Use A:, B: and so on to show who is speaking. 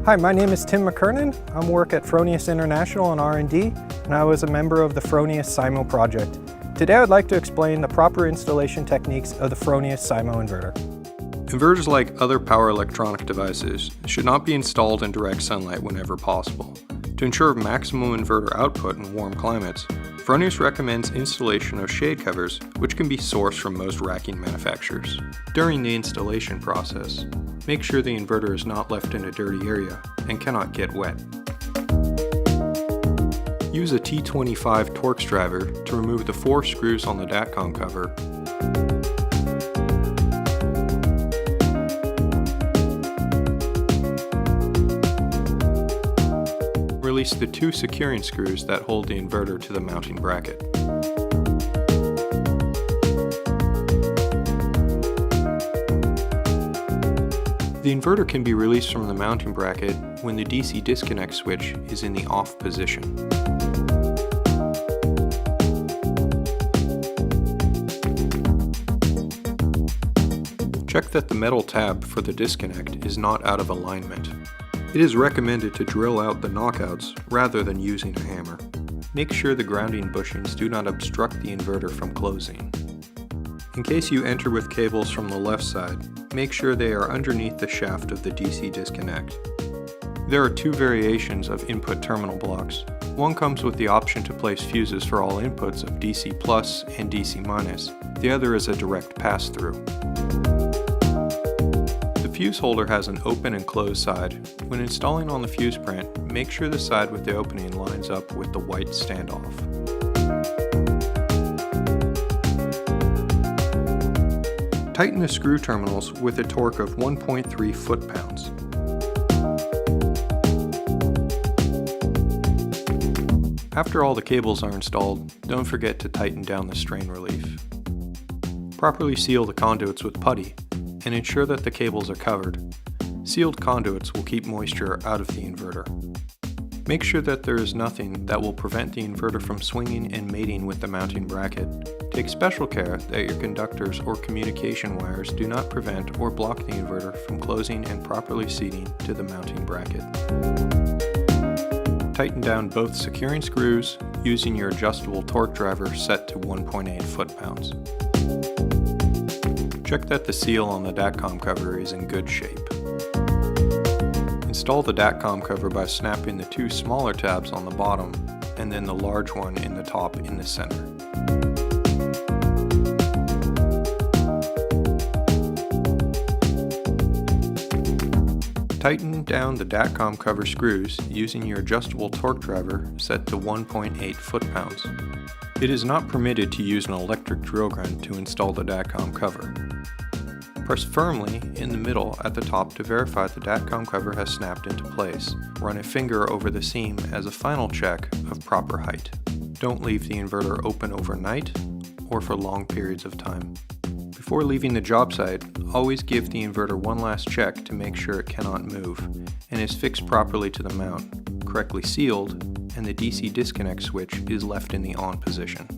A: Hi, my name is Tim McKernan. I work at Fronius International in R&D, and I was a member of the Fronius Symo project. Today I'd like to explain the proper installation techniques of the Fronius Symo inverter.
B: Inverters, like other power electronic devices, should not be installed in direct sunlight whenever possible. To ensure maximum inverter output in warm climates, Fronius recommends installation of shade covers, which can be sourced from most racking manufacturers. During the installation process, make sure the inverter is not left in a dirty area and cannot get wet. Use a T25 Torx driver to remove the 4 screws on the DATCOM cover. Release the 2 securing screws that hold the inverter to the mounting bracket. The inverter can be released from the mounting bracket when the DC disconnect switch is in the off position. Check that the metal tab for the disconnect is not out of alignment. It is recommended to drill out the knockouts rather than using a hammer. Make sure the grounding bushings do not obstruct the inverter from closing. In case you enter with cables from the left side, make sure they are underneath the shaft of the DC disconnect. There are 2 variations of input terminal blocks. One comes with the option to place fuses for all inputs of DC plus and DC minus. The other is a direct pass-through. The fuse holder has an open and closed side. When installing on the fuse print, make sure the side with the opening lines up with the white standoff. Tighten the screw terminals with a torque of 1.3 foot-pounds. After all the cables are installed, don't forget to tighten down the strain relief. Properly seal the conduits with putty and ensure that the cables are covered. Sealed conduits will keep moisture out of the inverter. Make sure that there is nothing that will prevent the inverter from swinging and mating with the mounting bracket. Take special care that your conductors or communication wires do not prevent or block the inverter from closing and properly seating to the mounting bracket. Tighten down both securing screws using your adjustable torque driver set to 1.8 foot-pounds. Check that the seal on the DATCOM cover is in good shape. Install the DATCOM cover by snapping the 2 smaller tabs on the bottom and then the large one in the top in the center. Tighten down the DATCOM cover screws using your adjustable torque driver set to 1.8 foot-pounds. It is not permitted to use an electric drill gun to install the DATCOM cover. Press firmly in the middle at the top to verify the DATCOM cover has snapped into place. Run a finger over the seam as a final check of proper height. Don't leave the inverter open overnight or for long periods of time. Before leaving the job site, always give the inverter one last check to make sure it cannot move and is fixed properly to the mount, correctly sealed, and the DC disconnect switch is left in the on position.